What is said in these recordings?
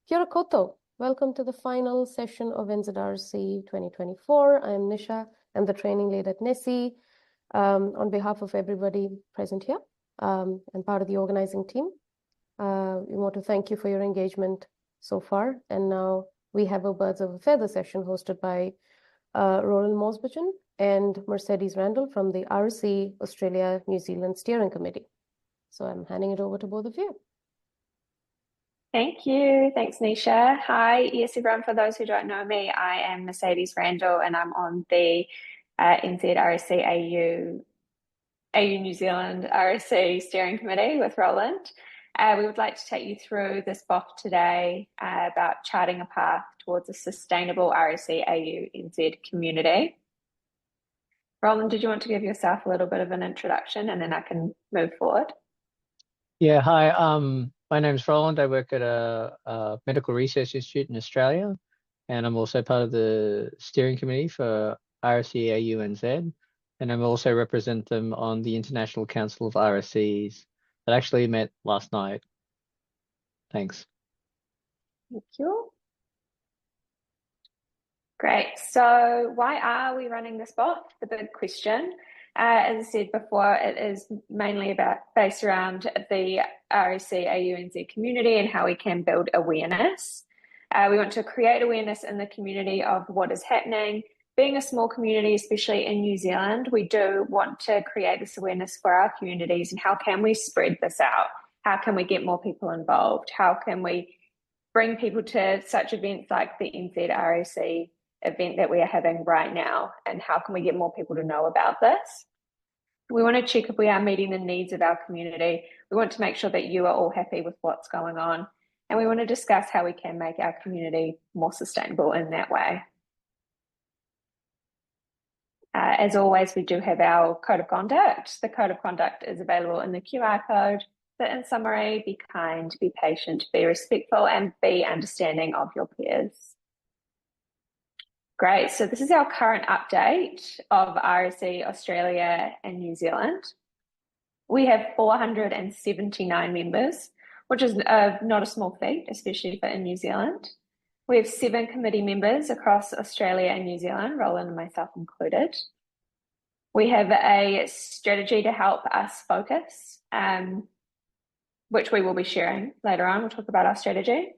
Kia ora koutou. Welcome to the final session of NZRSE 2024. I am Nisha. I'm the training lead at NZRSE. On behalf of everybody present here and part of the organizing team, we want to thank you for your engagement so far. And now we have a Birds of a Feather session hosted by Roland Mosbachen and Mercedes Randall from the RSE Australia New Zealand Steering Committee. So I'm handing it over to both of you. Thank you. Thanks, Nisha. Hi, yes, everyone. For those who don't know me, I am Mercedes Randall and I'm on the NZRSE AU New Zealand RSE Steering Committee with Roland. We would like to take you through this BoF today about charting a path towards a sustainable RSE AU NZ community. Roland, did you want to give yourself a little bit of an introduction and then I can move forward? Yeah, hi. My name's Roland. I work at a medical research institute in Australia, and I'm also part of the steering committee for RSE AU NZ, and I'm also represent them on the International Council of RSEs that actually met last night. Thanks. Thank you. Great. So why are we running this BoF? The big question. As I said before, it is mainly based around the RSE AU NZ community and how we can build awareness. We want to create awareness in the community of what is happening. Being a small community, especially in New Zealand, we do want to create this awareness for our communities and how can we spread this out? How can we get more people involved? How can we bring people to such events like the NZRSE event that we are having right now, and how can we get more people to know about this? We want to check if we are meeting the needs of our community. We want to make sure that you are all happy with what's going on, and we want to discuss how we can make our community more sustainable in that way. As always, we do have our code of conduct. The code of conduct is available in the QR code. But in summary, be kind, be patient, be respectful, and be understanding of your peers. Great, so this is our current update of RSE Australia and New Zealand. We have 479 members, which is not a small feat, especially for in New Zealand. We have 7 committee members across Australia and New Zealand, Roland and myself included. We have a strategy to help us focus, which we will be sharing later on. We'll talk about our strategy.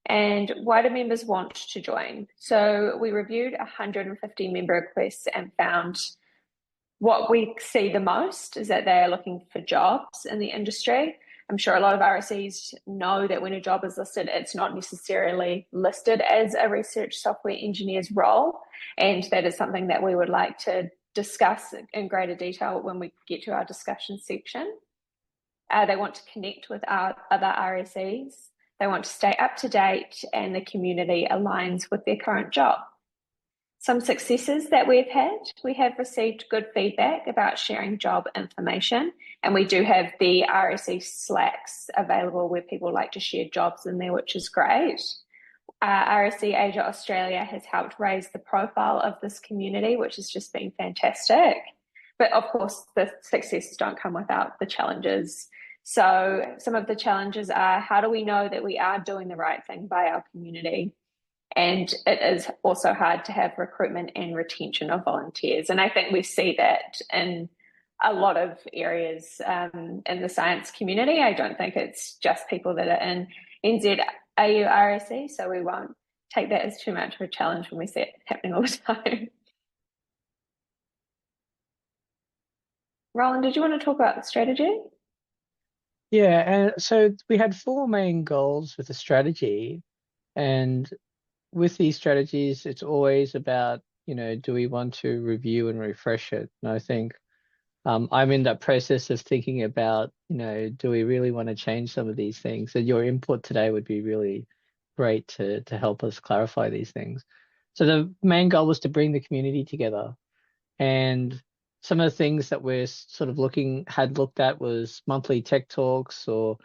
And why do members want to join? So we reviewed 150 member requests and found what we see the most is that they are looking for jobs in the industry. I'm sure a lot of RSEs know that when a job is listed, it's not necessarily listed as a research software engineer's role. And that is something that we would like to discuss in greater detail when we get to our discussion section. They want to connect with our other RSEs. They want to stay up to date and the community aligns with their current job. Some successes that we've had, we have received good feedback about sharing job information, and we do have the RSE Slacks available where people like to share jobs in there, which is great. RSE Asia Australia has helped raise the profile of this community, which has just been fantastic. But of course, the successes don't come without the challenges. So some of the challenges are, how do we know that we are doing the right thing by our community? And it is also hard to have recruitment and retention of volunteers. And I think we see that in a lot of areas in the science community. I don't think it's just people that are in NZRSE, so we won't take that as too much of a challenge when we see it happening all the time. Roland, did you want to talk about the strategy? Yeah, and so we had 4 main goals with the strategy, and with these strategies, it's always about, do we want to review and refresh it? And I think I'm in that process of thinking about, do we really want to change some of these things? So your input today would be really great to help us clarify these things. So the main goal was to bring the community together, and some of the things that we're sort of looked at was monthly tech talks or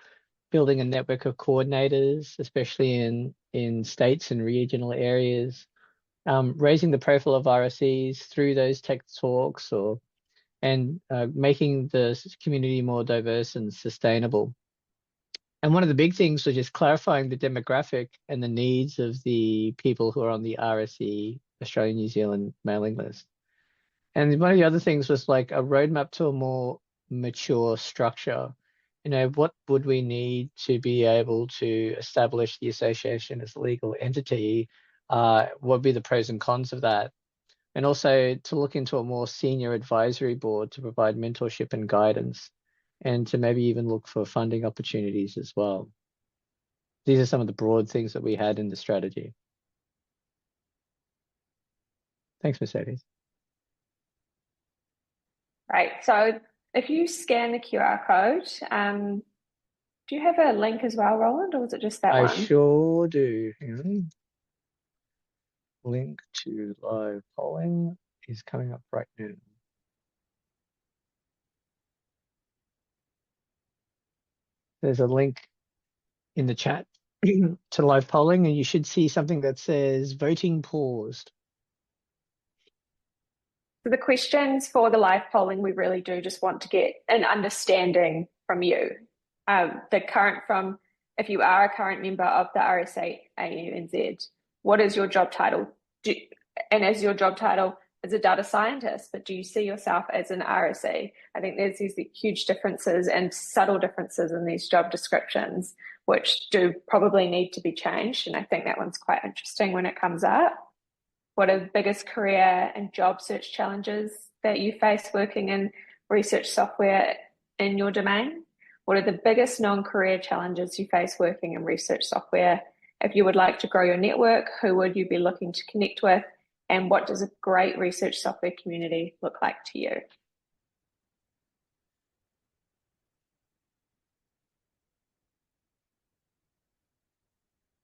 building a network of coordinators, especially in states and regional areas, raising the profile of RSEs through those tech talks and making the community more diverse and sustainable. And one of the big things was just clarifying the demographic and the needs of the people who are on the RSE, Australia, New Zealand mailing list. And one of the other things was like a roadmap to a more mature structure. You know, what would we need to be able to establish the association as a legal entity? What would be the pros and cons of that? And also to look into a more senior advisory board to provide mentorship and guidance, and to maybe even look for funding opportunities as well. These are some of the broad things that we had in the strategy. Thanks, Mercedes. Right. So if you scan the QR code, do you have a link as well, Roland, or was it just that I one? sure do. Hang on. Link to live polling is coming up right now. There's a link in the chat to live polling, and you should see something that says voting paused. So the questions for the live polling, we really do just want to get an understanding from you. If you are a current member of the RSA AUNZ, what is your job title? And as your job title as a data scientist, but do you see yourself as an RSA? I think there's these huge differences and subtle differences in these job descriptions, which do probably need to be changed. And I think that one's quite interesting when it comes up. What are the biggest career and job search challenges that you face working in research software in your domain? What are the biggest non-career challenges you face working in research software? If you would like to grow your network, who would you be looking to connect with? And what does a great research software community look like to you?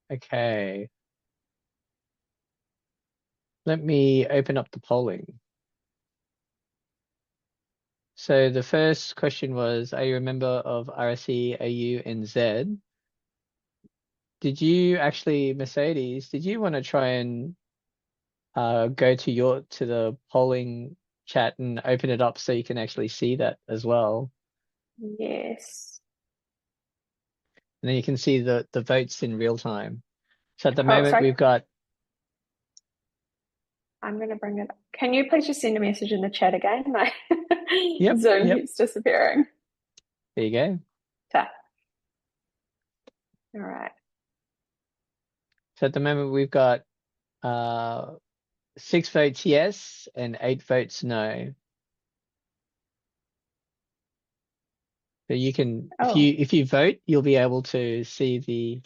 Okay. Let me open up the polling. So the first question was, are you a member of RSE, AU, and Z? Did you actually, Mercedes, did you want to try and go to the polling chat and open it up so you can actually see that as well? Yes. And then you can see the votes in real time. So at the Oh, moment sorry. we've got, I'm going to bring it up. Can you please just send a message in the chat again? My yep, Zoom yep, keeps disappearing. there you go. Ta. All right. So at the moment we've got 6 votes yes and 8 votes no. So you can, if you vote, you'll be able to see the.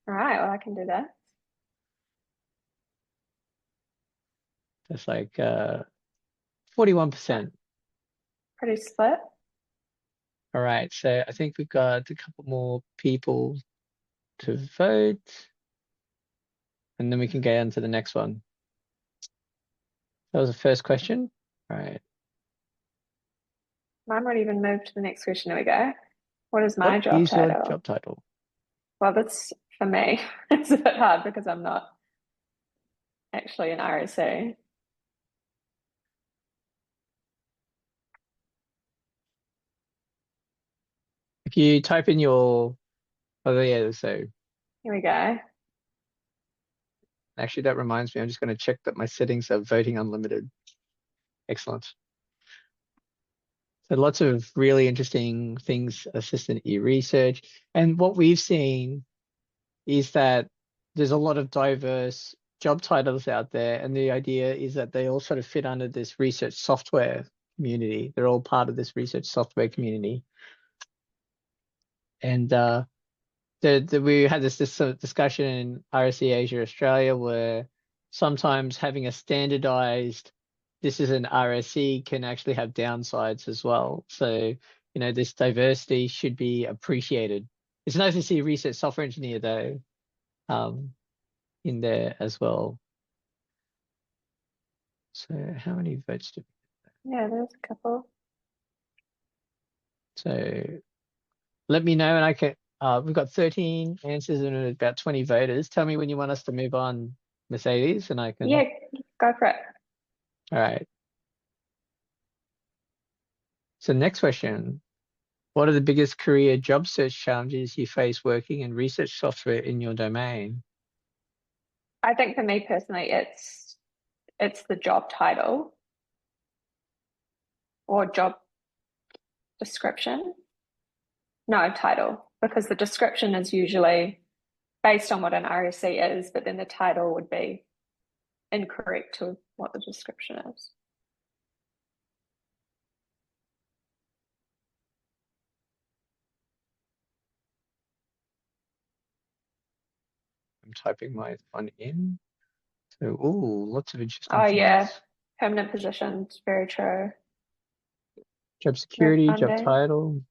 All right, well, I can do that. It's like 41%. Pretty split. All right, so I think we've got a couple more people to vote, and then we can go on to the next one. That was the first question. All right. Mine won't even move to the next question. There we go. What is my What job is title? your job title? Well, that's for me. It's a bit hard because I'm not actually an RSE. If you type in your, oh yeah, so Here we go. actually that reminds me, I'm just going to check that my settings are voting unlimited. Excellent. So lots of really interesting things, assistant e-research. And what we've seen is that there's a lot of diverse job titles out there. And the idea is that they all sort of fit under this research software community. They're all part of this research software community. And we had this sort of discussion in RSE Asia Australia where sometimes having a standardized, this is an RSE, can actually have downsides as well. So, you know, this diversity should be appreciated. It's nice to see a research software engineer though, in there as well. So how many votes do we Yeah, there's a couple. So let me know and I can, we've got 13 answers and about 20 voters. Tell me when you want us to move on, Mercedes, and I can. Yeah, go for it. All right. So next question. What are the biggest career job search challenges you face working in research software in your domain? I think for me personally, it's the job title or job description. No, title, because the description is usually based on what an RSE is, but then the title would be incorrect to what the description is. I'm typing my one in. So, lots of interesting Oh yeah, things. permanent positions, very true. Job No security, job funding. title,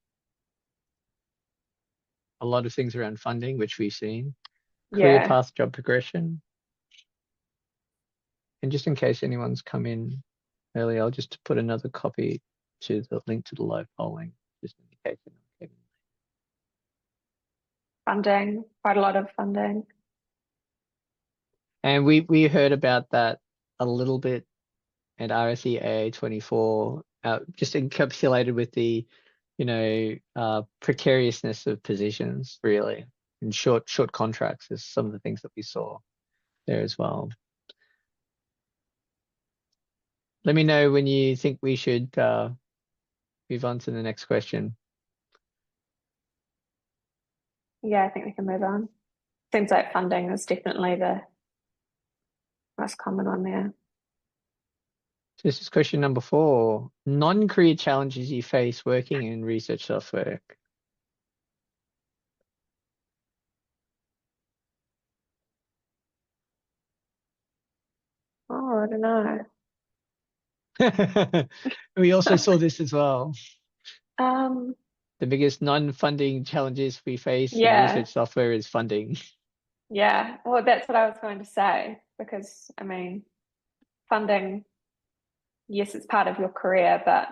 a lot of things around funding, which we've seen. Career Yeah, path, job progression. And just in case anyone's come in early, I'll just put another copy to the link to the live polling, just in case anyone came in. funding, quite a lot of funding. And we heard about that a little bit at RSE 24, just encapsulated with the, precariousness of positions, really, and short contracts is some of the things that we saw there as well. Let me know when you think we should move on to the next question. Yeah, I think we can move on. Seems like funding is definitely the most common one there. So this is question number 4. Non-career challenges you face working in research software. Oh, I don't know. We also saw this as well. Um, The biggest non-funding challenges we face in yeah, research software is funding. yeah. Well, that's what I was going to say because I mean, funding, yes, it's part of your career, but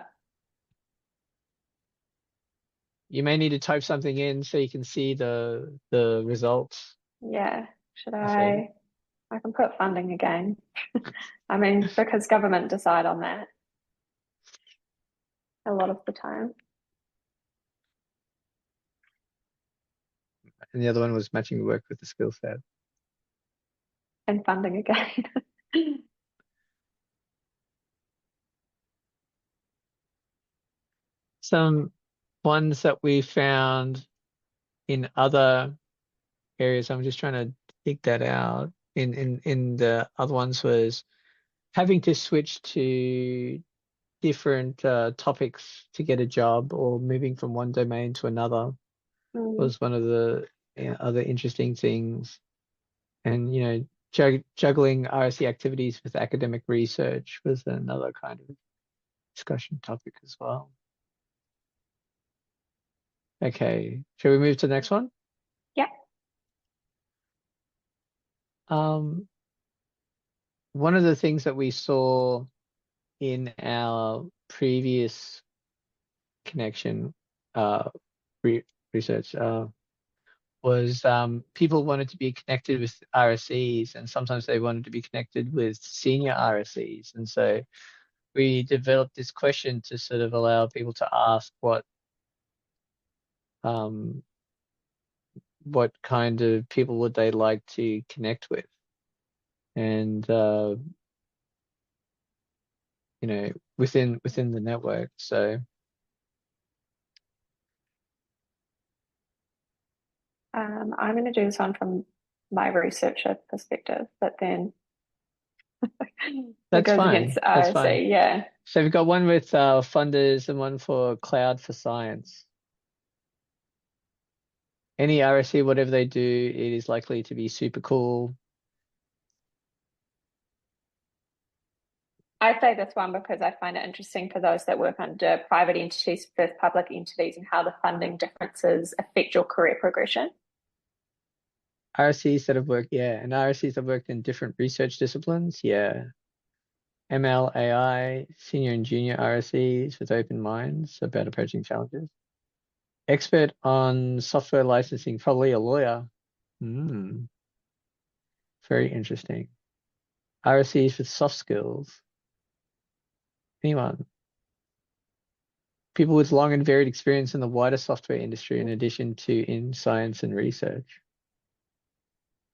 You may need to type something in so you can see the results. yeah, should I see. I can put funding again. I mean, because government decide on that a lot of the time. And the other one was matching the work with the skill set. And funding again. Some ones that we found in other areas, I'm just trying to dig that out. In the other ones was having to switch to different topics to get a job or moving from one domain to another Mm, was one of the other interesting things. And, juggling RSE activities with academic research was another kind of discussion topic as well. Okay, shall we move to the next one? yeah. One of the things that we saw in our previous connection re research was people wanted to be connected with RSEs, and sometimes they wanted to be connected with senior RSEs. And so we developed this question to sort of allow people to ask um, what kind of people would they like to connect with, and within the network. So I'm going to do this one from my researcher perspective, but then it that's goes against fine. That's fine. RSE. Yeah. So we've got one with funders and one for Cloud for Science. Any RSE, whatever they do, it is likely to be super cool. I say this one because I find it interesting for those that work under private entities versus public entities and how the funding differences affect your career progression. RSEs that have worked, yeah, and RSEs that have worked in different research disciplines, yeah. ML, AI, senior and junior RSEs with open minds about approaching challenges. Expert on software licensing, probably a lawyer. Very interesting. RSEs with soft skills. Anyone? people with long and varied experience in the wider software industry in addition to in science and research.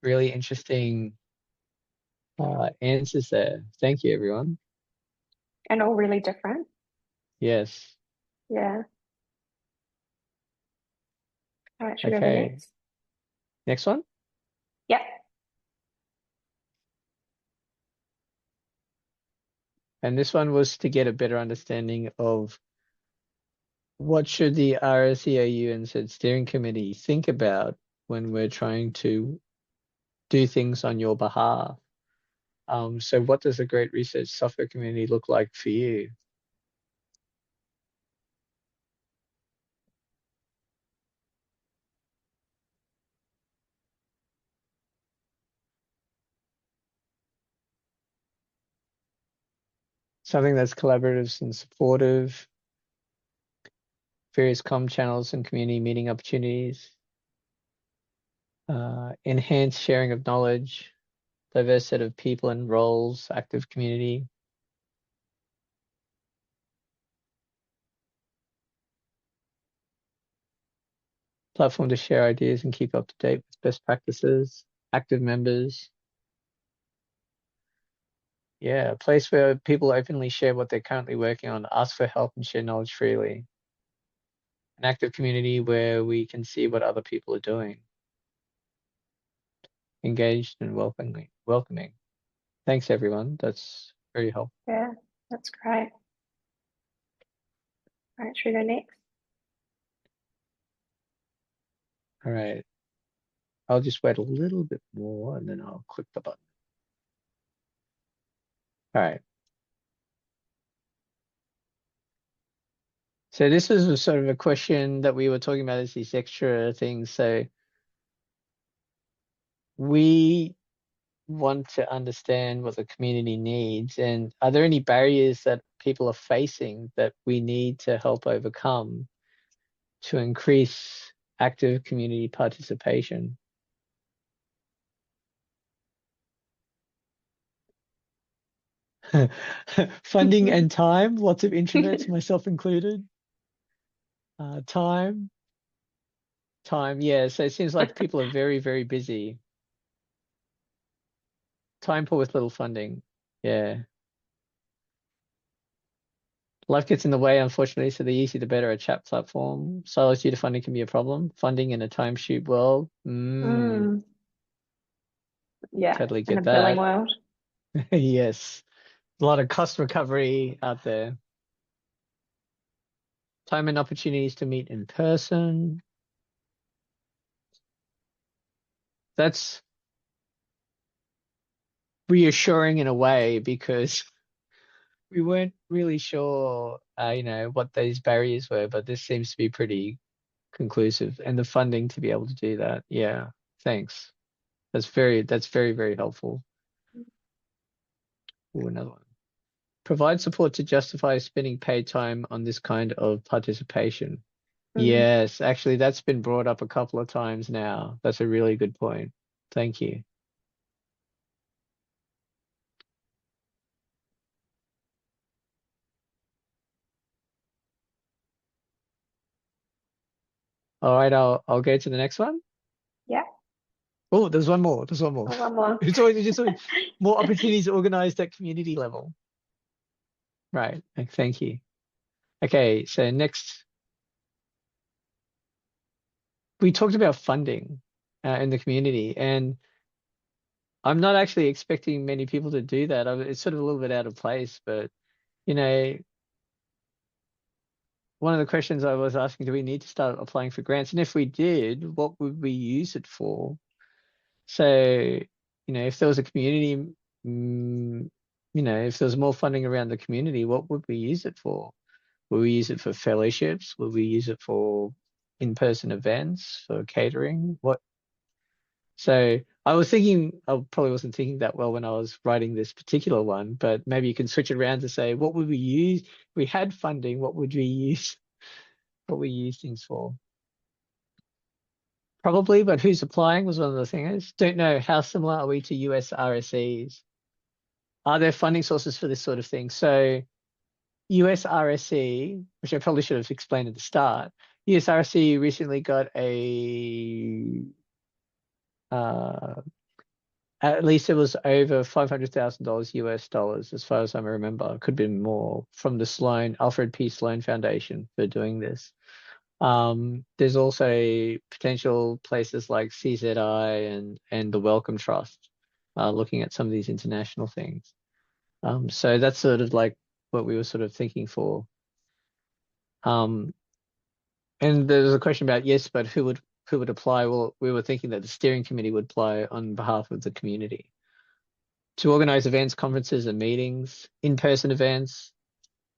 Really interesting answers there. Thank you, everyone. And all really different. Yes. Yeah. All right, should we go to the Okay. next? Next one. Yep. And this one was to get a better understanding of what should the RSEAU and NZ steering committee think about when we're trying to do things on your behalf. So what does a great research software community look like for you? Something that's collaborative and supportive, various comm channels and community meeting opportunities, enhanced sharing of knowledge, diverse set of people and roles, active community. Platform to share ideas and keep up to date with best practices, active members. Yeah, a place where people openly share what they're currently working on, ask for help and share knowledge freely. An active community where we can see what other people are doing. Engaged and welcoming. Thanks, everyone. That's very helpful. Yeah, that's great. All right, should we go next? All right. I'll just wait a little bit more and then I'll click the button. All right. So this is a sort of a question that we were talking about, is these extra things. So we want to understand what the community needs, and are there any barriers that people are facing that we need to help overcome to increase active community participation? Funding and time, lots of introverts, myself included. Time, yeah. So it seems like people are very, very busy. Time poor with little funding. Yeah. Life gets in the way, unfortunately, so the easier the better a chat platform. Silos due to funding can be a problem. Funding in a timesheet world. Yeah, Totally in a get billing that. world. Yes. A lot of cost recovery out there. Time and opportunities to meet in person. That's reassuring in a way because we weren't really sure, what those barriers were, but this seems to be pretty conclusive, and the funding to be able to do that. Yeah, thanks. That's very, very helpful. Ooh, another one. Provide support to justify spending paid time on this kind of participation. Yes, actually, that's been brought up a couple of times now. That's a really good point. Thank you. All right, I'll go to the next one. Yeah. Oh, there's one more. There's one more. Oh, one more. It's always more opportunities organized at community level. Right. Thank you. Okay, so next, we talked about funding in the community, and I'm not actually expecting many people to do that. It's sort of a little bit out of place, but one of the questions I was asking, do we need to start applying for grants? And if we did, what would we use it for? So, if there was a community, if there was more funding around the community, what would we use it for? Will we use it for fellowships? Will we use it for in-person events, for catering? What? So I was thinking, I probably wasn't thinking that well when I was writing this particular one, but maybe you can switch it around to say, what would we use? If we had funding, what would we use? What we use things for? Probably, but who's applying was one of the things. Don't know how similar are we to US RSEs? Are there funding sources for this sort of thing? So USRSE, which I probably should have explained at the start, USRSE recently got at least it was over $500,000 US dollars, as far as I remember. It could be more, from the Alfred P. Sloan Foundation for doing this. There's also potential places like CZI and the Wellcome Trust, looking at some of these international things. So that's sort of like what we were sort of thinking for. And there's a question about, yes, but who would apply? Well, we were thinking that the steering committee would apply on behalf of the community to organize events, conferences, and meetings, in-person events,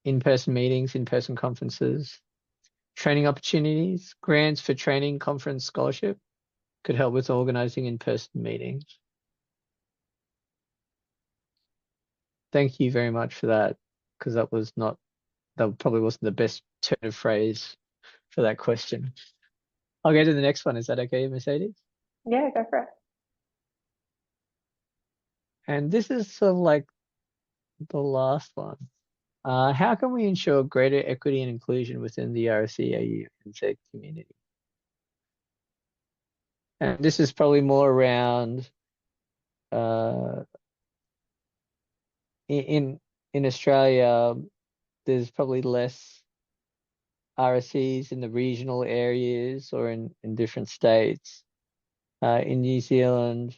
in-person meetings, in-person conferences, training opportunities, grants for training, conference, scholarship could help with organizing in-person meetings. Thank you very much for that, because that probably wasn't the best turn of phrase for that question. I'll go to the next one. Is that okay, Mercedes? Yeah, go for it. And this is sort of like the last one. How can we ensure greater equity and inclusion within the RSE AU NZ community? And this is probably more around in Australia, there's probably less RSEs in the regional areas or in different states. In New Zealand,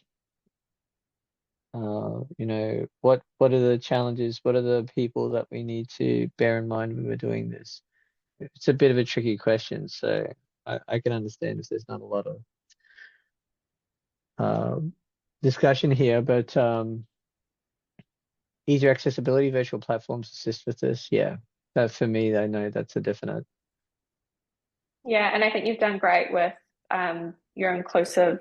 what are the challenges? What are the people that we need to bear in mind when we're doing this? It's a bit of a tricky question, so I can understand if there's not a lot of discussion here, but easier accessibility, virtual platforms assist with this. Yeah, that for me, I know that's a definite. Yeah, and I think you've done great with your inclusive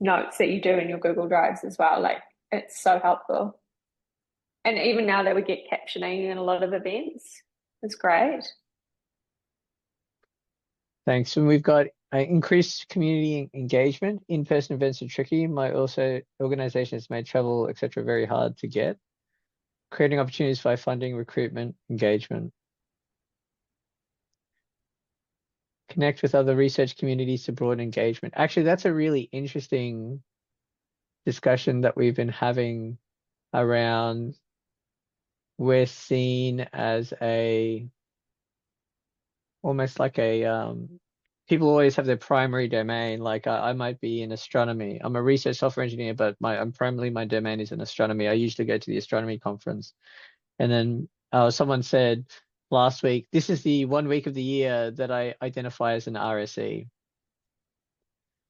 notes that you do in your Google Drives as well. Like, it's so helpful. And even now that we get captioning in a lot of events, it's great. Thanks. And we've got increased community engagement. In-person events are tricky. Organizations made travel, etc., very hard to get. Creating opportunities by funding, recruitment, engagement. Connect with other research communities to broaden engagement. Actually, that's a really interesting discussion that we've been having around. We're seen as almost like people always have their primary domain. Like I might be in astronomy. I'm a research software engineer, but primarily my domain is in astronomy. I usually go to the astronomy conference. And then someone said last week, this is the 1 week of the year that I identify as an RSE.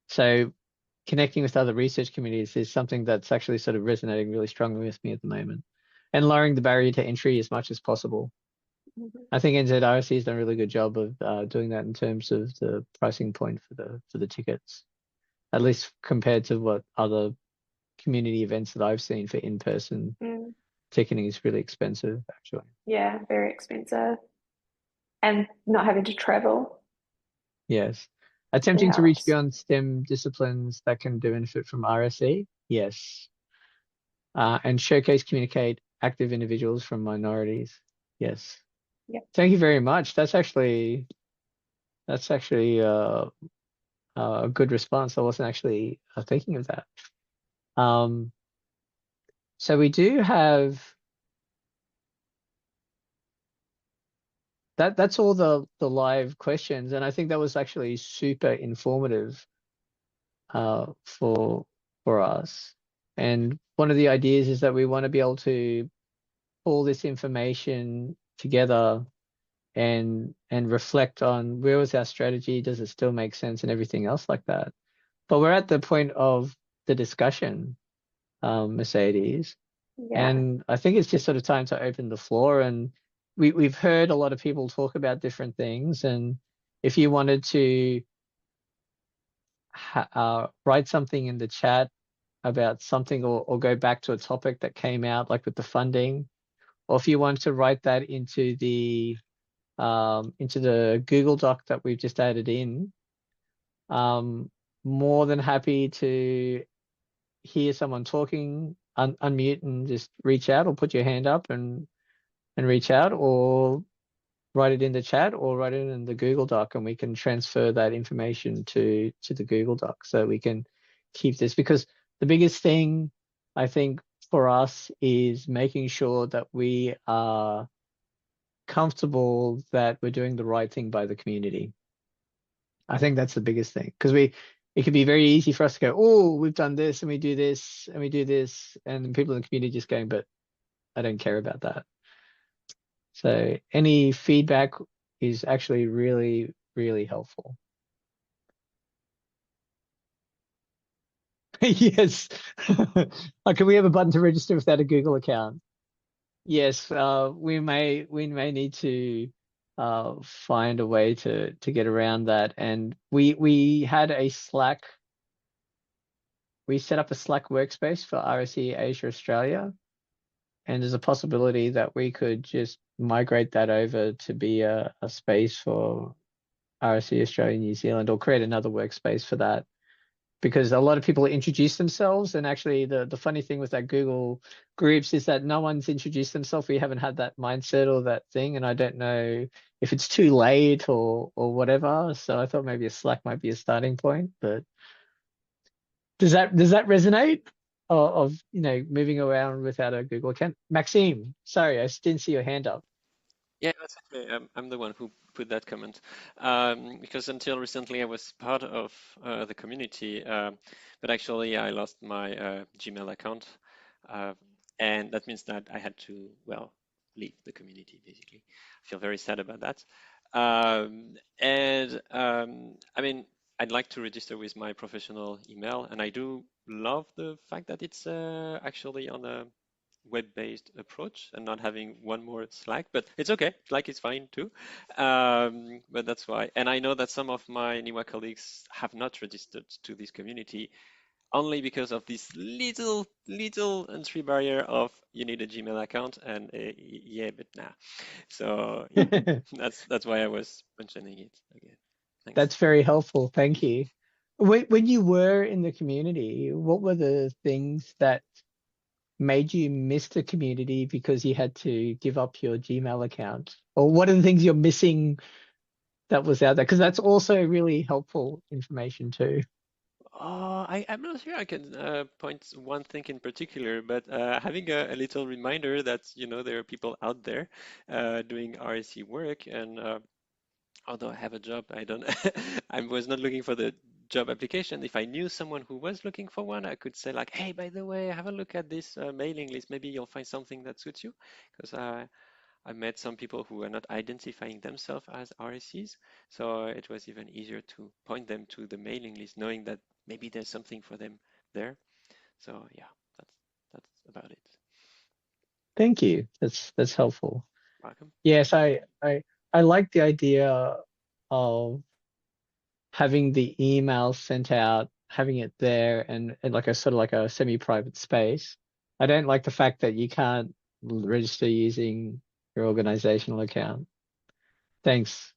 So connecting with other research communities is something that's actually sort of resonating really strongly with me at the moment, and lowering the barrier to entry as much as possible. I think NZRSE has done a really good job of doing that in terms of the pricing point for the tickets, at least compared to what other community events that I've seen for in-person ticketing is really expensive, actually. Yeah, very expensive. And not having to travel. Yes. Attempting to reach beyond STEM disciplines that can benefit from RSE. Yes. And showcase, communicate active individuals from minorities. Yes. Yep. Thank you very much. That's actually a good response. I wasn't actually thinking of that. So we do have that's all the live questions, and I think that was actually super informative for us. And one of the ideas is that we want to be able to pull this information together and reflect on where was our strategy, does it still make sense, and everything else like that. But we're at the point of the discussion, Mercedes. Yeah. And I think it's just sort of time to open the floor. And we've heard a lot of people talk about different things. And if you wanted to write something in the chat about something, or go back to a topic that came out, like with the funding, or if you want to write that into the Google Doc that we've just added in, more than happy to hear someone talking, unmute and just reach out or put your hand up, and and reach out, or write it in the chat, or write it in the Google Doc, and we can transfer that information to the Google Doc so we can keep this. Because the biggest thing I think for us is making sure that we are comfortable that we're doing the right thing by the community. I think that's the biggest thing, because it could be very easy for us to go, oh, we've done this and we do this and we do this, and people in the community just going, but I don't care about that. So any feedback is actually really, really helpful. Yes. Can we have a button to register without a Google account? Yes, we may need to find a way to get around that. And we had a Slack. We set up a Slack workspace for RSE Asia Australia, and there's a possibility that we could just migrate that over to be a space for RSE Australia, New Zealand, or create another workspace for that. Because a lot of people introduce themselves, and actually the funny thing with that Google Groups is that no one's introduced themselves. We haven't had that mindset or that thing, and I don't know if it's too late or whatever. So I thought maybe a Slack might be a starting point. But does that resonate of moving around without a Google account? Maxime, sorry, I didn't see your hand up. Yeah, that's okay. I'm the one who put that comment, because until recently I was part of the community, but actually I lost my Gmail account, and that means that I had to, well, leave the community basically. I feel very sad about that. I mean, I'd like to register with my professional email, and I do love the fact that it's actually on a web-based approach and not having one more Slack, but it's okay. Slack is fine too. But that's why. And I know that some of my NIWA colleagues have not registered to this community only because of this little entry barrier of you need a Gmail account and yeah, but nah. So yeah, that's why I was mentioning it again. Thanks. That's very helpful. Thank you. When you were in the community, what were the things that made you miss the community because you had to give up your Gmail account? Or what are the things you're missing that was out there? Because that's also really helpful information too. I'm not sure I can point one thing in particular, but having a little reminder that, there are people out there doing RSE work, and although I have a job, I don't, I was not looking for the job application. If I knew someone who was looking for one, I could say like, hey, by the way, have a look at this mailing list. Maybe you'll find something that suits you, because I met some people who are not identifying themselves as RSEs, so it was even easier to point them to the mailing list, knowing that maybe there's something for them there. So yeah, that's about it. Thank you. That's helpful. Welcome. Yes, I like the idea of having the email sent out, having it there, and like a sort of like a semi-private space. I don't like the fact that you can't register using your organizational account. Thanks.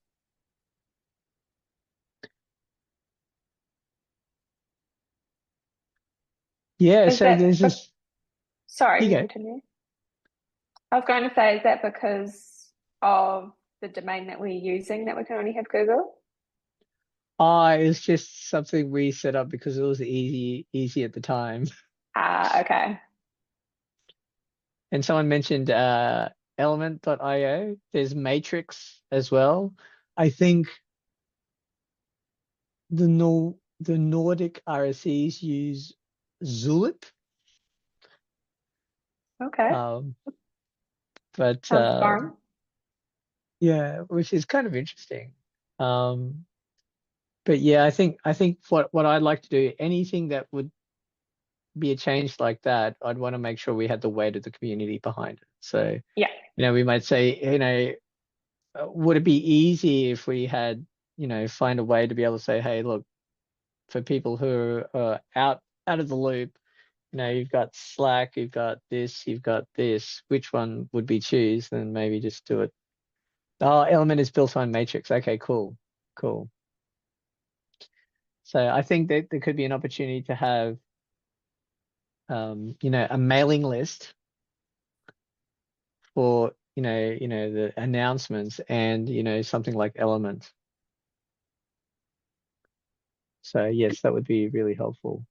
Yeah, Is so that there's this. Sorry, You you go. continue. I was going to say, is that because of the domain that we're using that we can only have Google? It's just something we set up because it was easy at the time. Okay. And someone mentioned element.io. There's Matrix as well. I think the Nordic RSEs use Zulip. Okay. But Sounds fun. yeah, which is kind of interesting. But yeah, I think what I'd like to do, anything that would be a change like that, I'd want to make sure we had the weight of the community behind it. So Yeah. we might say, would it be easy if we had, find a way to be able to say, hey, look, for people who are out of the loop, you've got Slack, you've got this, which one would we choose? Then maybe just do it. Oh, Element is built on Matrix. Okay, cool. So I think that there could be an opportunity to have, a mailing list for, the announcements and, something like Element. So yes, that would be really helpful.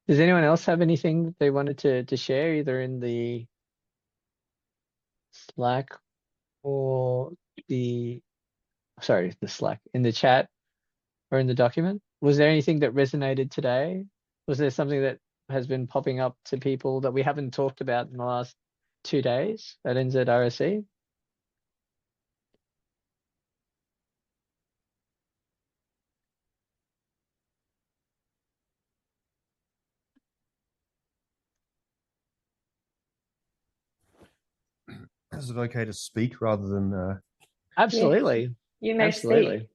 Does anyone else have anything that they wanted to share, either in the Slack or the Slack, in the chat or in the document? Was there anything that resonated today? Was there something that has been popping up to people that we haven't talked about in the last 2 days at NZRSE? Is it okay to speak rather than? Absolutely. You may Absolutely.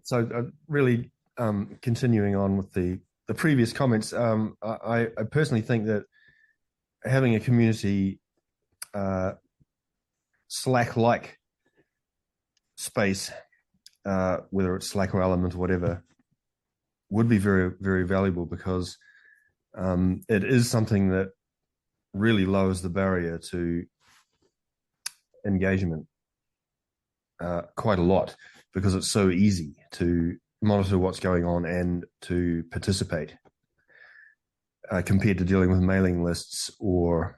So really continuing on with the previous comments, I personally think that having a community Slack-like space, whether it's Slack or Element or whatever, would be very, very valuable, because it is something that really lowers the barrier to engagement quite a lot, because it's so easy to monitor what's going on and to participate, compared to dealing with mailing lists or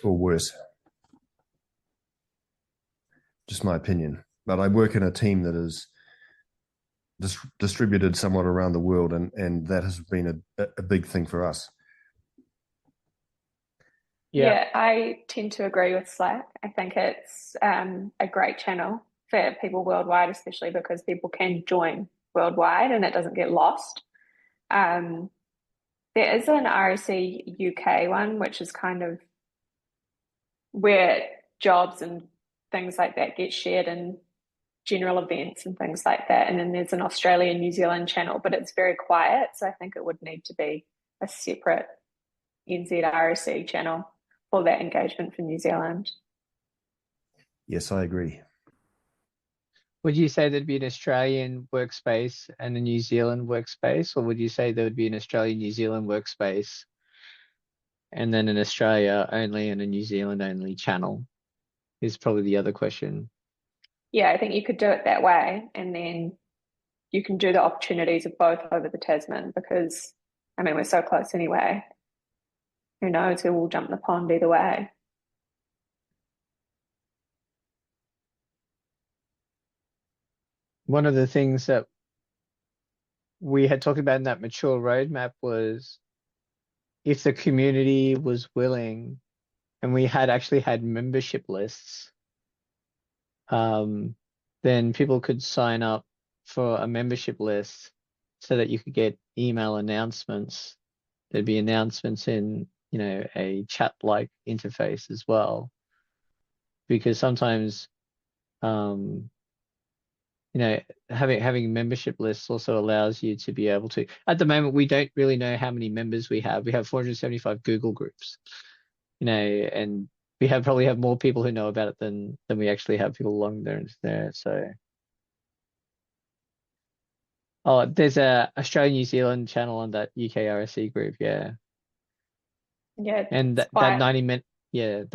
worse. Just my opinion. But I work in a team that is distributed somewhat around the world, and that has been a big thing for us. Yeah, I tend to agree with Slack. I think it's a great channel for people worldwide, especially because people can join worldwide and it doesn't get lost. There is an RSE UK one, which is kind of where jobs and things like that get shared, and general events and things like that. And then there's an Australia New Zealand channel, but it's very quiet. So I think it would need to be a separate NZRSE channel for that engagement for New Zealand. Yes, I agree. Would you say there'd be an Australian workspace and a New Zealand workspace, or would you say there would be an Australian New Zealand workspace and then an Australia only and a New Zealand only channel? Is probably the other question. Yeah, I think you could do it that way, and then you can do the opportunities of both over the Tasman, because I mean, we're so close anyway. Who knows who will jump the pond either way. One of the things that we had talked about in that mature roadmap was, if the community was willing and we had actually had membership lists, then people could sign up for a membership list so that you could get email announcements. There'd be announcements in, a chat-like interface as well. Because sometimes, having membership lists also allows you to be able to, at the moment, we don't really know how many members we have. We have 475 Google groups, and we probably have more people who know about it than we actually have people logged there. So, there's a Australia New Zealand channel on that UK RSE group, yeah. Yeah, And that 90-minute, the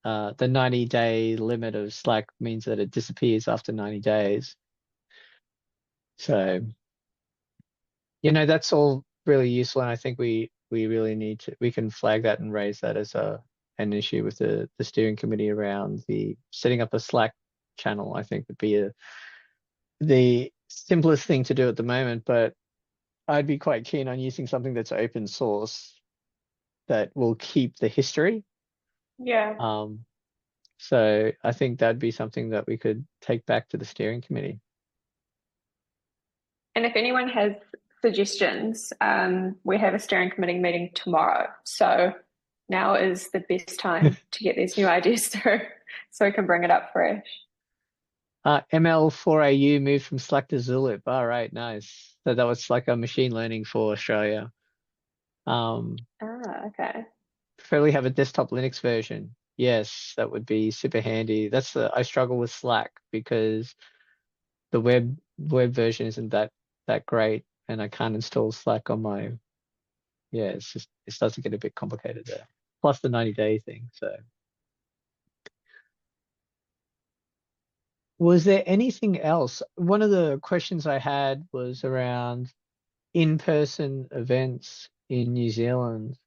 90-day limit of Slack means that it disappears after 90 days. So, that's all really useful, and I think we really we can flag that and raise that as an issue with the steering committee around the setting up a Slack channel. I think would be the simplest thing to do at the moment, but I'd be quite keen on using something that's open source that will keep the history. Yeah. So I think that'd be something that we could take back to the steering committee. And if anyone has suggestions, we have a steering committee meeting tomorrow. So now is the best time to get these new ideas through so we can bring it up fresh. ML4AU moved from Slack to Zulip. All right, nice. So that was like a machine learning for Australia. Okay. Preferably have a desktop Linux version. Yes, that would be super handy. I struggle with Slack because the web version isn't that great, and I can't install Slack on my. Yeah, it starts to get a bit complicated there. Plus the 90-day thing. So was there anything else? One of the questions I had was around in-person events in New Zealand.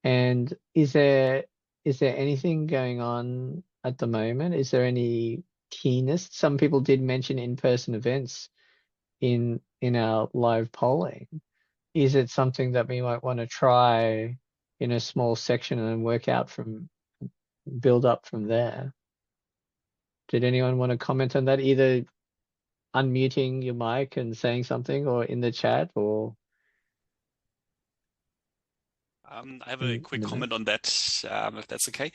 And is there anything going on at the moment? Is there any keenness? Some people did mention in-person events in our live polling. Is it something that we might want to try in a small section and then build up from there? Did anyone want to comment on that? Either unmuting your mic and saying something, or in the chat, or I have a in quick the comment on that, if that's okay.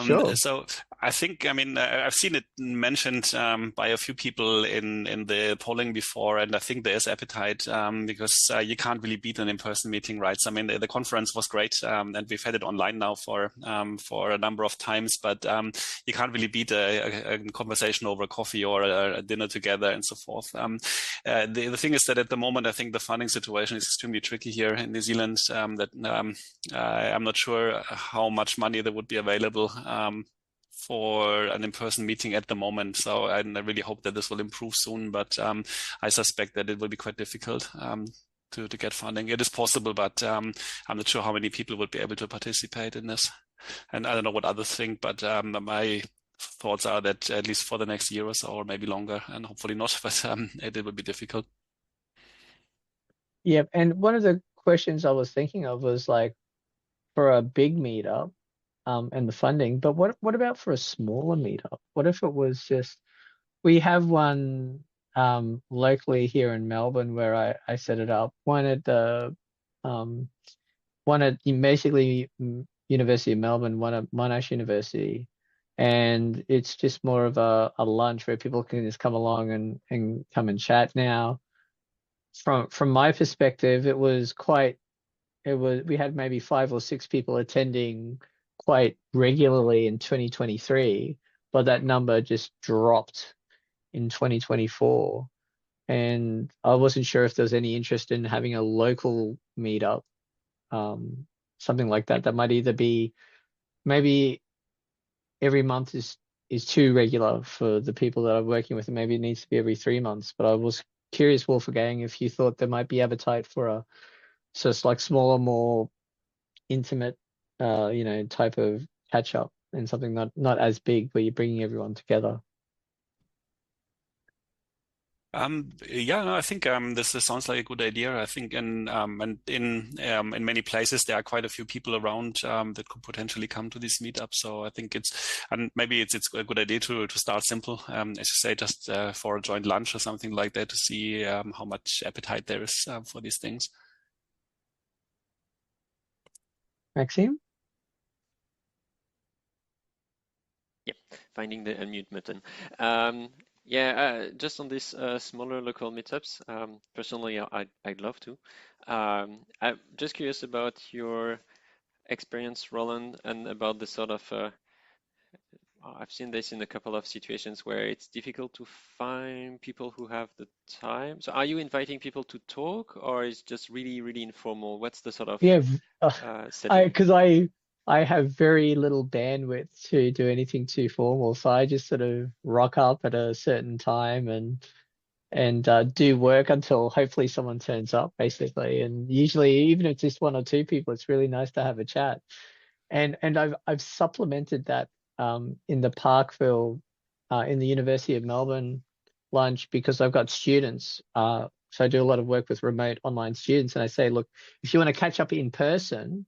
Sure. So I think, I mean, I've seen it mentioned by a few people in the polling before, and I think there is appetite because you can't really beat an in-person meeting, right? So, I mean, the conference was great, and we've had it online now for a number of times, but you can't really beat a conversation over coffee or a dinner together and so forth. The thing is that at the moment, I think the funding situation is extremely tricky here in New Zealand. I'm not sure how much money there would be available for an in-person meeting at the moment. So I really hope that this will improve soon, but I suspect that it will be quite difficult to get funding. It is possible, but I'm not sure how many people would be able to participate in this. And I don't know what others think, but my thoughts are that at least for the next year or so, or maybe longer, and hopefully not, but it will be difficult. Yeah, and one of the questions I was thinking of was like for a big meetup, and the funding, but what about for a smaller meetup? What if it was just we have one locally here in Melbourne where I set it up, one at the one at basically University of Melbourne, one at Monash University, and it's just more of a lunch where people can just come along and come and chat. Now, from my perspective, we had maybe 5 or 6 people attending quite regularly in 2023, but that number just dropped in 2024. And I wasn't sure if there was any interest in having a local meetup, something like that. That might either be maybe every month is too regular for the people that I'm working with, and maybe it needs to be every 3 months. But I was curious, Wolfgang, if you thought there might be appetite for so it's like smaller, more intimate, type of catch up, and something not as big where you're bringing everyone together. Yeah, no, I think this sounds like a good idea. I think in many places there are quite a few people around that could potentially come to this meetup. So I think maybe it's a good idea to start simple, as you say, just for a joint lunch or something like that, to see how much appetite there is for these things. Maxime? Yeah, finding the unmute button. Just on these smaller local meetups, personally, I'd love to. I'm just curious about your experience, Roland, and about the sort of I've seen this in a couple of situations where it's difficult to find people who have the time. So are you inviting people to talk, or is it just really, really informal? What's the sort of Yeah, setting? because I have very little bandwidth to do anything too formal, so I just sort of rock up at a certain time and do work until hopefully someone turns up, basically. And usually, even if it's just 1 or 2 people, it's really nice to have a chat. And I've supplemented that in the Parkville in the University of Melbourne lunch, because I've got students. So I do a lot of work with remote online students, and I say, look, if you want to catch up in person,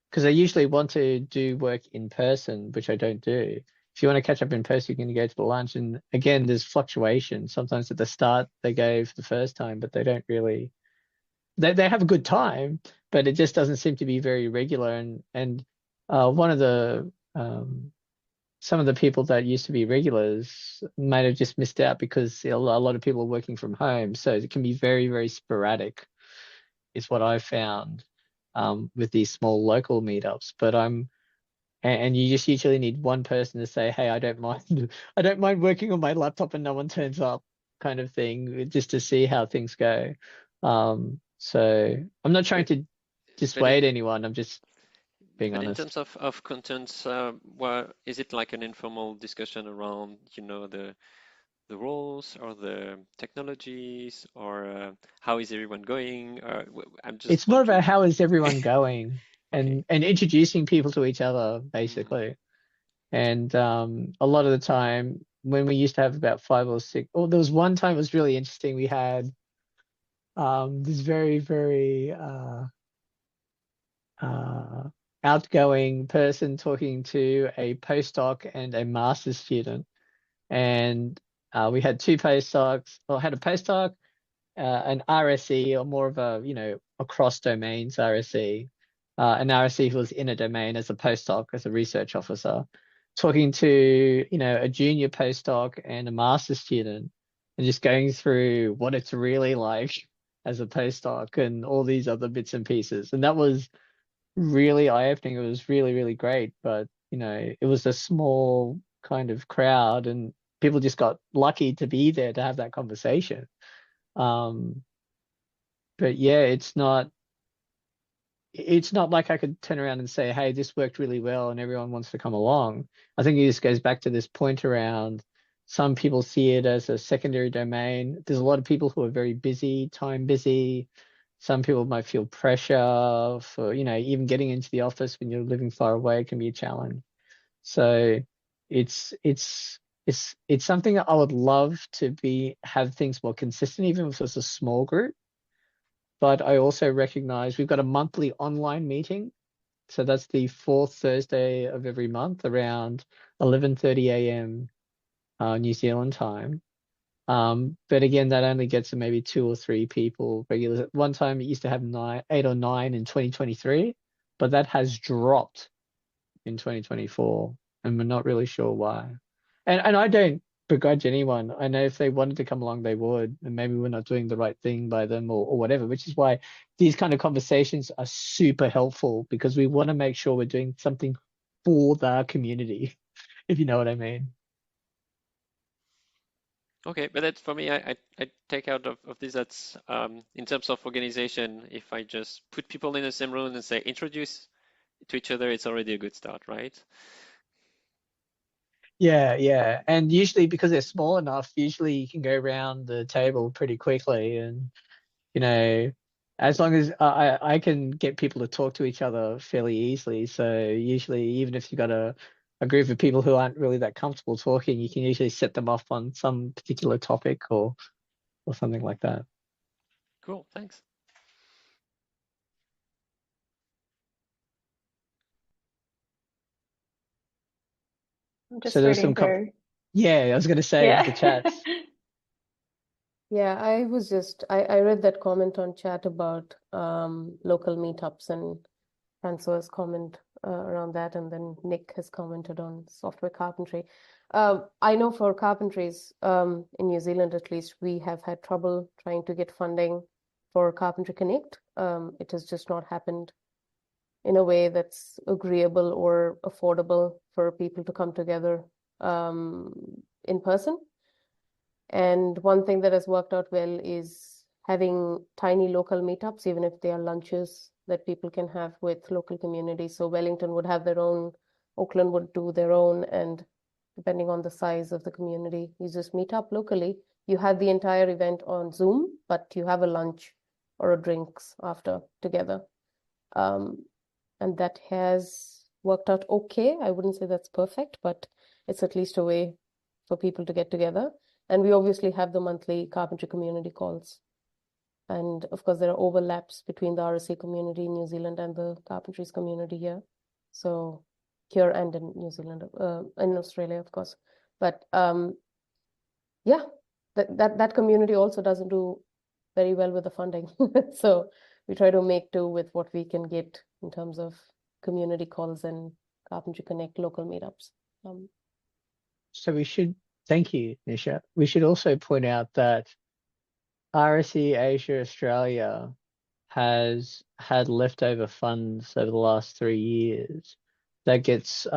because I usually want to do work in person, which I don't do. If you want to catch up in person, you can go to the lunch. And again, there's fluctuation. Sometimes at the start they go for the first time, but they don't really. They have a good time, but it just doesn't seem to be very regular. And one of the some of the people that used to be regulars might have just missed out because a lot of people are working from home, so it can be very, very sporadic, is what I've found with these small local meetups. But and you just usually need one person to say, hey, I don't mind I don't mind working on my laptop and no one turns up, kind of thing, just to see how things go. So I'm not trying to dissuade anyone, I'm just being But in honest. terms of content, is it like an informal discussion around, the roles or the technologies, or how is everyone going? I'm just It's more about wondering. how is everyone going Okay. and introducing people to each other, basically. And a lot of the time when we used to have about 5 or 6, there was one time it was really interesting. We had this very, very outgoing person talking to a postdoc and a master's student. And we had two postdocs, or had a postdoc, an RSE, or more of a, across domains RSE, an RSE who was in a domain as a postdoc, as a research officer, talking to, a junior postdoc and a master's student, and just going through what it's really like as a postdoc and all these other bits and pieces. And that was really eye-opening. It was really, really great. But, it was a small kind of crowd, and people just got lucky to be there to have that conversation. But yeah, it's not like I could turn around and say, hey, this worked really well and everyone wants to come along. I think it just goes back to this point around some people see it as a secondary domain. There's a lot of people who are very busy, time busy. Some people might feel pressure for, even getting into the office when you're living far away can be a challenge. So it's it's it's something that I would love to have things more consistent, even if it's a small group. But I also recognize we've got a monthly online meeting. So that's the fourth Thursday of every month around 11:30 a.m. New Zealand time. But again, that only gets to maybe 2 or 3 people regular. One time it used to have 8 or 9 in 2023, but that has dropped in 2024, and we're not really sure why. And I don't begrudge anyone. I know if they wanted to come along, they would, and maybe we're not doing the right thing by them or whatever, which is why these kind of conversations are super helpful, because we want to make sure we're doing something for the community, if you know what I mean. Okay, but that's for me, I take out of this, that's in terms of organization, if I just put people in the same room and say introduce to each other, it's already a good start, right? Yeah. And usually because they're small enough, usually you can go around the table pretty quickly, and as long as I can get people to talk to each other fairly easily. So usually, even if you've got a group of people who aren't really that comfortable talking, you can usually set them off on some particular topic or something like that. Cool, thanks. I'm just So there's reading some through. yeah, I was going to say Yeah. the chats. Yeah, I read that comment on chat about local meetups, and Francois' comment around that, and then Nick has commented on software carpentry. I know for carpentries, in New Zealand at least, we have had trouble trying to get funding for Carpentry Connect. It has just not happened in a way that's agreeable or affordable for people to come together in person. And one thing that has worked out well is having tiny local meetups, even if they are lunches that people can have with local communities. So Wellington would have their own, Auckland would do their own, and depending on the size of the community, you just meet up locally. You have the entire event on Zoom, but you have a lunch or a drinks after together. And that has worked out okay. I wouldn't say that's perfect, but it's at least a way for people to get together. And we obviously have the monthly carpentry community calls. And of course, there are overlaps between the RSA community in New Zealand and the carpentries community here. So here and in New Zealand, in Australia, of course. But yeah, that community also doesn't do very well with the funding. So we try to make do with what we can get in terms of community calls and Carpentry Connect local meetups. So thank you, Nisha. We should also point out that RSE Asia Australia has had leftover funds over the last 3 years that gets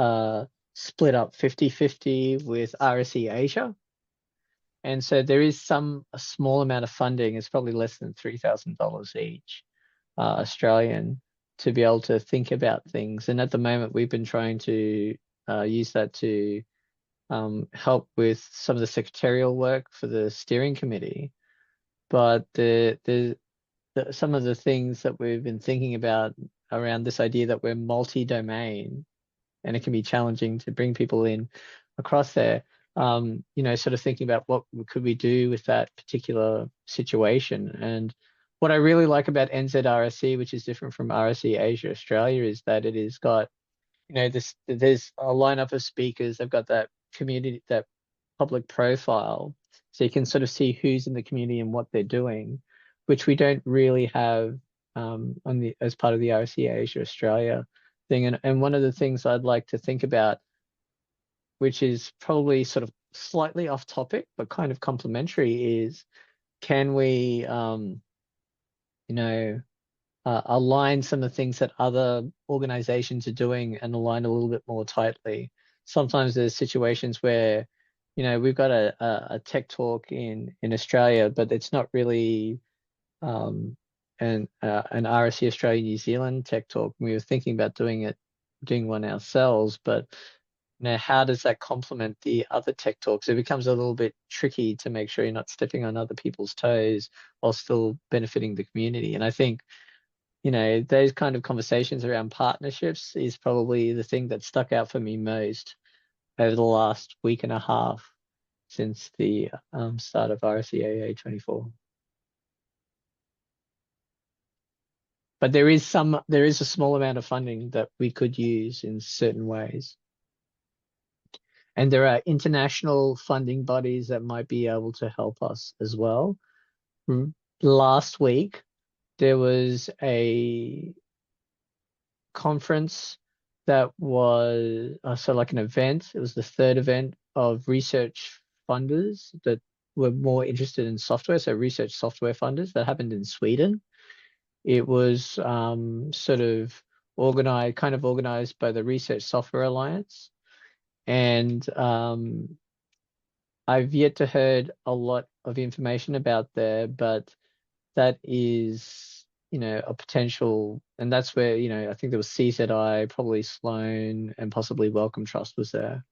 split up 50-50 with RSE Asia. And so there is a small amount of funding, it's probably less than $3,000 each, Australian, to be able to think about things. And at the moment, we've been trying to use that to help with some of the secretarial work for the steering committee. But some of the things that we've been thinking about around this idea that we're multi-domain, and it can be challenging to bring people in across there. Sort of thinking about what could we do with that particular situation. And what I really like about NZRSE, which is different from RSE Asia Australia, is that it has got, there's a lineup of speakers. They've got that community, that public profile, so you can sort of see who's in the community and what they're doing, which we don't really have as part of the RSE Asia Australia thing. And one of the things I'd like to think about, which is probably sort of slightly off topic but kind of complementary, is can we align some of the things that other organizations are doing and align a little bit more tightly. Sometimes there's situations where, we've got a tech talk in Australia, but it's not really an RSE Australia New Zealand tech talk. We were thinking about doing one ourselves, but how does that complement the other tech talks? It becomes a little bit tricky to make sure you're not stepping on other people's toes while still benefiting the community. And I think, those kind of conversations around partnerships is probably the thing that stuck out for me most over the last week and a half since the start of RSEAA 24. But there is a small amount of funding that we could use in certain ways. And there are international funding bodies that might be able to help us as well. Last week, there was a conference that was like an event. It was the third event of research funders that were more interested in software, so research software funders, that happened in Sweden. It was sort of organized by the Research Software Alliance. And I've yet to heard a lot of information about there, but that is, a potential, and that's where, I think there was CZI, probably Sloan, and possibly Wellcome Trust was there.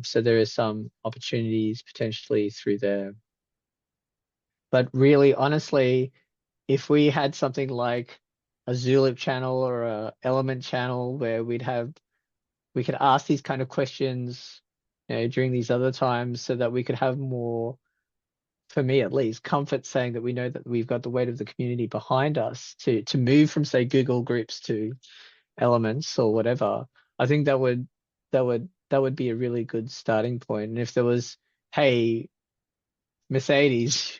So there is some opportunities potentially through there. But really, honestly, if we had something like a Zulip channel or a Element channel where we could ask these kind of questions, during these other times, so that we could have more, for me at least, comfort saying that we know that we've got the weight of the community behind us to move from, say, Google Groups to Elements or whatever. I think that would be a really good starting point. And if there was, hey, Mercedes,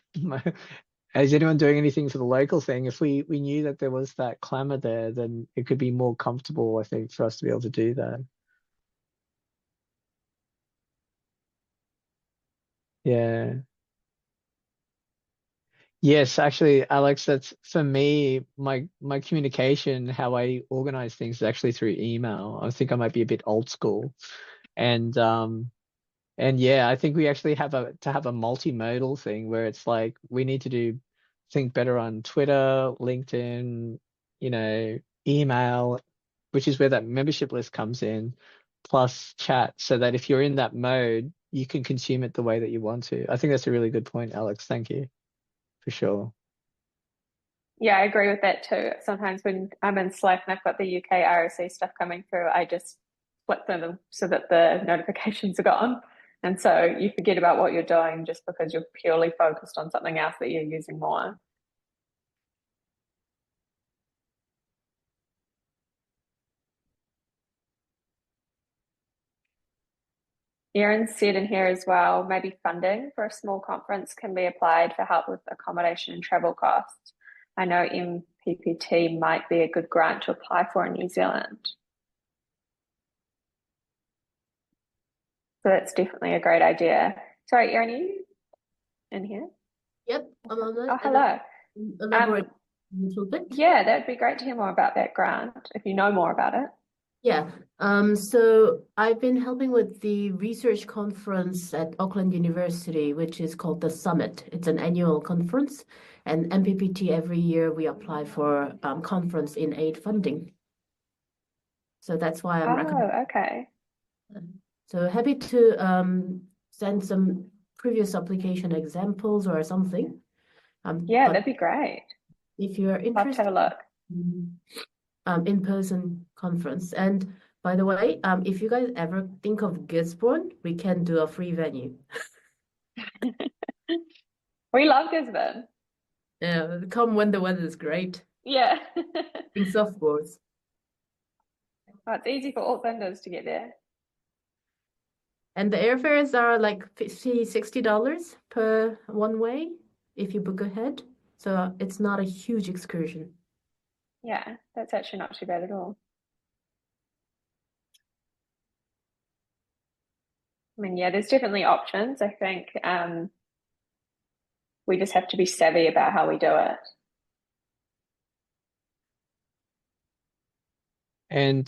is anyone doing anything for the local thing? If we knew that there was that clamor there, then it could be more comfortable, I think, for us to be able to do that. Yeah. Yes, actually, Alex, that's for me, my communication, how I organize things is actually through email. I think I might be a bit old school. And yeah, I think we actually have a multimodal thing where it's like we need to think better on Twitter, LinkedIn, email, which is where that membership list comes in, plus chat, so that if you're in that mode, you can consume it the way that you want to. I think that's a really good point, Alex. Thank you. For sure. Yeah, I agree with that too. Sometimes when I'm in Slack and I've got the UK RSE stuff coming through, I just flip them so that the notifications are gone. And so you forget about what you're doing just because you're purely focused on something else that you're using more. Erin said in here as well, maybe funding for a small conference can be applied for help with accommodation and travel costs. I know MPPT might be a good grant to apply for in New Zealand. So that's definitely a great idea. Sorry, Erin, are you in here? Yep, I'm on that. Oh, hello. Elaborate a little bit. Yeah, that'd be great to hear more about that grant, if you know more about it. Yeah, so I've been helping with the research conference at Auckland University, which is called the Summit. It's an annual conference, and MPPT every year we apply for conference in aid funding. So that's why I'm recommending. Oh, okay. So happy to send some previous application examples or something. Yeah, But that'd be great. if you're Love to interested have a look. in-person conference, and by the way, if you guys ever think of Gisborne, we can do a free venue. We love Gisborne. Yeah, come when the weather is great. Yeah. In softboards. Oh, it's easy for Aucklanders to get there. And the airfares are like $60 per one way if you book ahead. So it's not a huge excursion. Yeah, that's actually not too bad at all. I mean, yeah, there's definitely options. I think we just have to be savvy about how we do it. And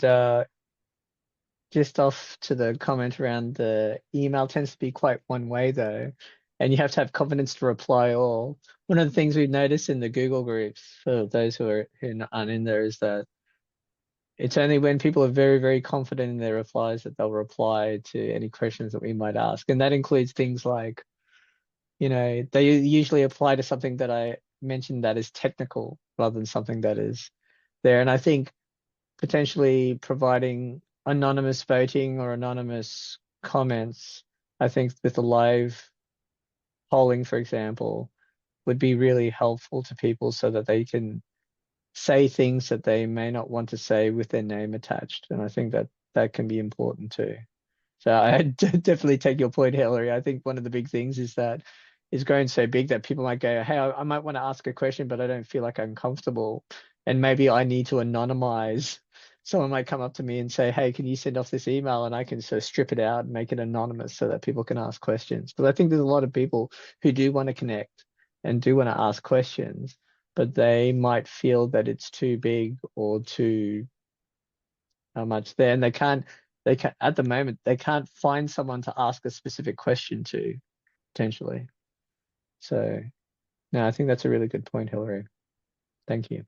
just off to the comment around the email tends to be quite one way though, and you have to have confidence to reply all. One of the things we've noticed in the Google groups for those who aren't in there is that it's only when people are very, very confident in their replies that they'll reply to any questions that we might ask. And that includes things like, they usually apply to something that I mentioned that is technical rather than something that is there. And I think potentially providing anonymous voting or anonymous comments, I think with the live polling, for example, would be really helpful to people so that they can say things that they may not want to say with their name attached. And I think that can be important too. So I definitely take your point, Hillary. I think one of the big things is that it's grown so big that people might go, hey, I might want to ask a question, but I don't feel like I'm comfortable. And maybe I need to anonymize. Someone might come up to me and say, hey, can you send off this email? And I can sort of strip it out and make it anonymous so that people can ask questions. But I think there's a lot of people who do want to connect and do want to ask questions, but they might feel that it's too big or too much there. And they can't at the moment, they can't find someone to ask a specific question to, potentially. So, no, I think that's a really good point, Hillary. Thank you.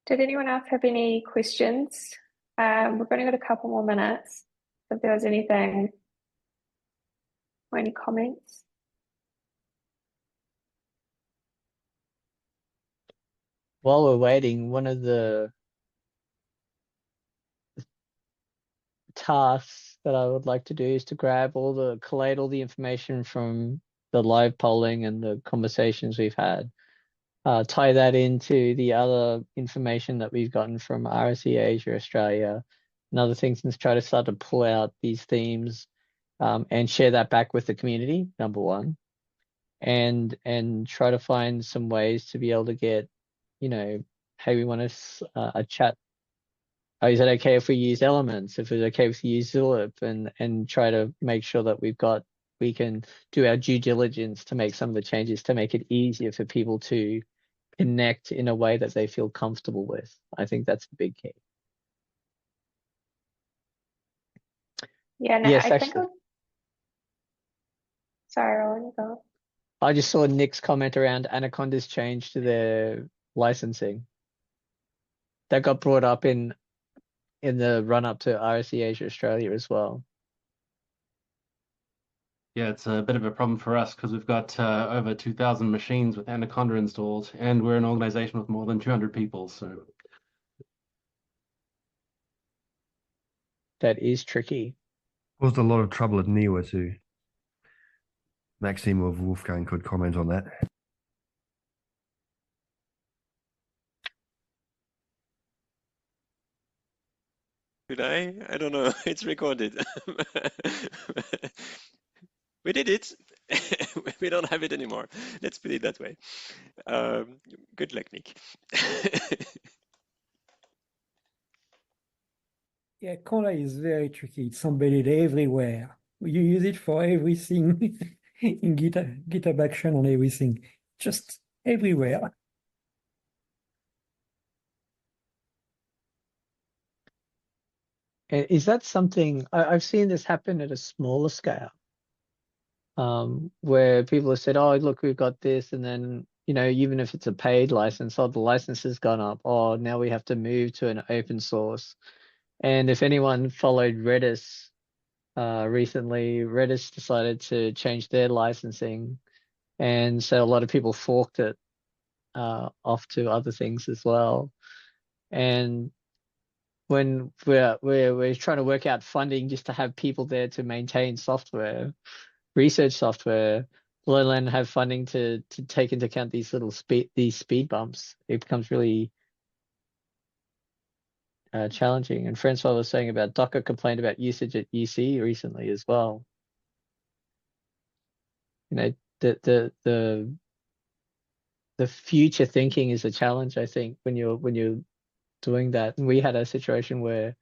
Did anyone else have any questions? We've only got a couple more minutes. If there was anything or any comments. While we're waiting, one of the tasks that I would like to do is to collate all the information from the live polling and the conversations we've had, tie that into the other information that we've gotten from RSE Asia Australia and other things, and try to start to pull out these themes and share that back with the community, number one, and try to find some ways to be able to get, hey, we want a chat. Oh, is it okay if we use Elements? If it's okay if we use Zulip, and try to make sure that we can do our due diligence to make some of the changes to make it easier for people to connect in a way that they feel comfortable with. I think that's the big key. Yeah, no, Yes, I think actually. Sorry, Roland, go. I just saw Nick's comment around Anaconda's change to their licensing. That got brought up in the run-up to RSE Asia Australia as well. Yeah, it's a bit of a problem for us because we've got over 2,000 machines with Anaconda installed, and we're an organization with more than 200 people. So that is tricky. Caused a lot of trouble at NIWA too. Maxime or Wolfgang could comment on that. Should I? I don't know. It's recorded. We did it. We don't have it anymore. Let's put it that way. Good luck, Nick. Yeah, Conda is very tricky. It's embedded everywhere. You use it for everything in GitHub Action on everything, just everywhere. Is that something I've seen this happen at a smaller scale? where people have said, oh, look, we've got this. And then, even if it's a paid license, oh, the license has gone up. Oh, now we have to move to an open source. And if anyone followed Redis recently, Redis decided to change their licensing. And so a lot of people forked it off to other things as well. And when we're trying to work out funding just to have people there to maintain software, research software, let alone have funding to take into account these speed bumps, it becomes really challenging. And Francois was saying about Docker complained about usage at UC recently as well. The future thinking is a challenge, I think, when you're doing that. And we had a situation where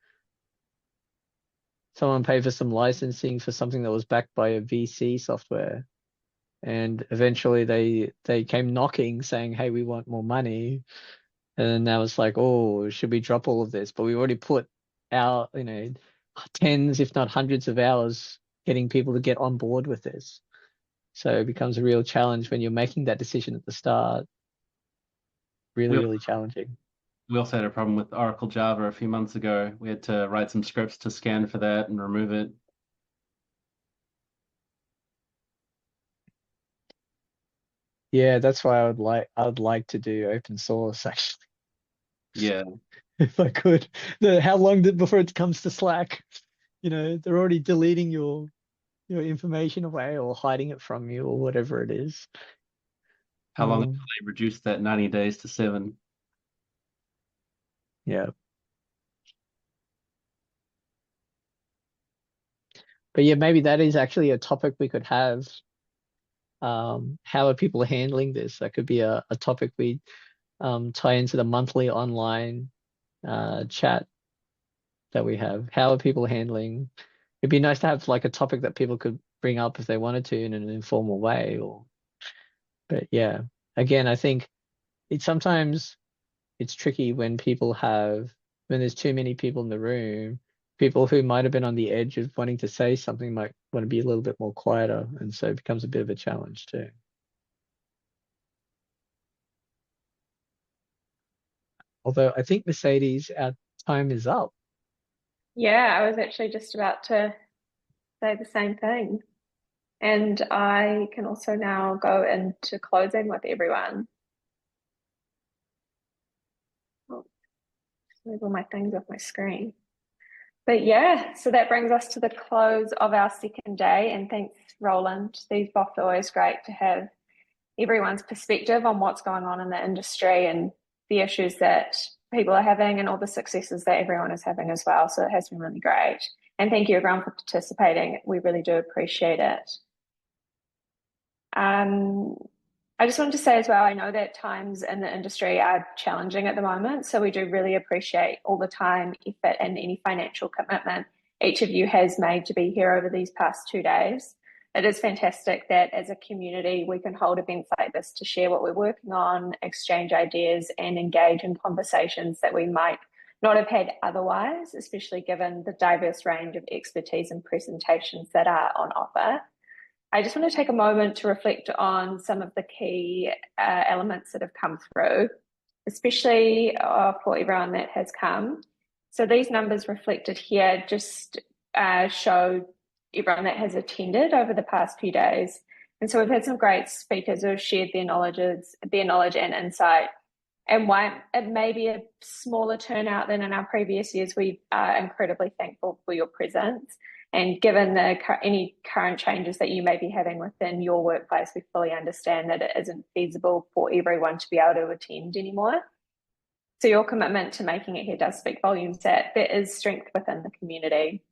someone paid for some licensing for something that was backed by a VC software, and eventually they came knocking saying, hey, we want more money. And now it's like, oh, should we drop all of this? But we already put our tens if not hundreds of hours getting people to get on board with this. So it becomes a real challenge when you're making that decision at the start. Really challenging. We also had a problem with Oracle Java a few months ago. We had to write some scripts to scan for that and remove it. Yeah, that's why I would like to do open source actually. Yeah. If I could. How long before it comes to Slack? They're already deleting your information away or hiding it from you or whatever it is. How long until they reduce that 90 days to 7? Yeah. But yeah, maybe that is actually a topic we could have. How are people handling this? That could be a topic we tie into the monthly online chat that we have. How are people handling? It'd be nice to have like a topic that people could bring up if they wanted to in an informal way. But yeah, again, I think sometimes it's tricky when there's too many people in the room. People who might have been on the edge of wanting to say something might want to be a little bit more quieter, and so it becomes a bit of a challenge too. Although I think, Mercedes, our time is up. Yeah, I was actually just about to say the same thing. And I can also now go into closing with everyone. Oh, move all my things off my screen. But yeah, so that brings us to the close of our second day. And thanks, Roland. These BoFs are always great to have everyone's perspective on what's going on in the industry and the issues that people are having and all the successes that everyone is having as well. So it has been really great. And thank you everyone for participating. We really do appreciate it. I just wanted to say as well, I know that times in the industry are challenging at the moment, so we do really appreciate all the time, effort, and any financial commitment each of you has made to be here over these past 2 days. It is fantastic that as a community we can hold events like this to share what we're working on, exchange ideas, and engage in conversations that we might not have had otherwise, especially given the diverse range of expertise and presentations that are on offer. I just want to take a moment to reflect on some of the key elements that have come through, especially for everyone that has come. So these numbers reflected here just show everyone that has attended over the past few days. And so we've had some great speakers who have shared their knowledge and insight. And while it may be a smaller turnout than in our previous years, we are incredibly thankful for your presence. And given any current changes that you may be having within your workplace, we fully understand that it isn't feasible for everyone to be able to attend anymore. So your commitment to making it here does speak volumes that there is strength within the community.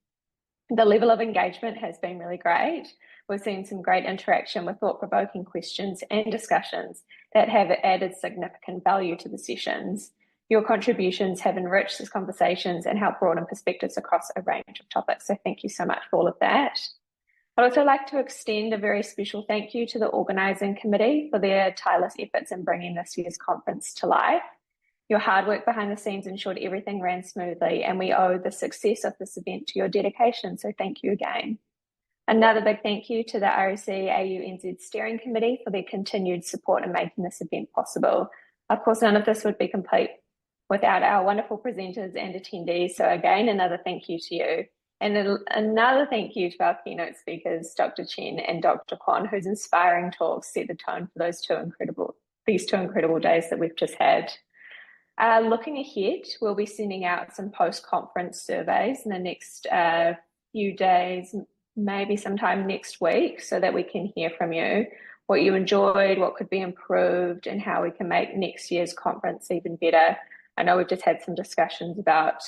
The level of engagement has been really great. We've seen some great interaction with thought-provoking questions and discussions that have added significant value to the sessions. Your contributions have enriched these conversations and helped broaden perspectives across a range of topics. So thank you so much for all of that. I'd also like to extend a very special thank you to the organising committee for their tireless efforts in bringing this year's conference to life. Your hard work behind the scenes ensured everything ran smoothly, and we owe the success of this event to your dedication. So thank you again. Another big thank you to the RSE AU NZ Steering Committee for their continued support in making this event possible. Of course, none of this would be complete without our wonderful presenters and attendees. So again, another thank you to you. And another thank you to our keynote speakers, Dr. Chen and Dr. Kwon, whose inspiring talks set the tone for these two incredible days that we've just had. Looking ahead, we'll be sending out some post-conference surveys in the next few days, maybe sometime next week, so that we can hear from you what you enjoyed, what could be improved, and how we can make next year's conference even better. I know we've just had some discussions about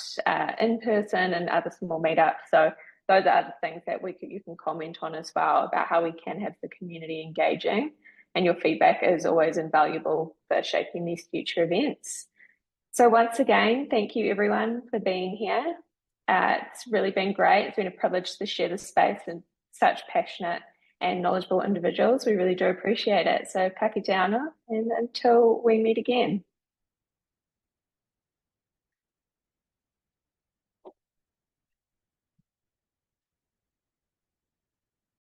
in-person and other small meetups, so those are the things that you can comment on as well, about how we can have the community engaging, and your feedback is always invaluable for shaping these future events. So once again, thank you everyone for being here. It's really been great. It's been a privilege to share this space with such passionate and knowledgeable individuals. We really do appreciate it. So ka kite anō, and until we meet again.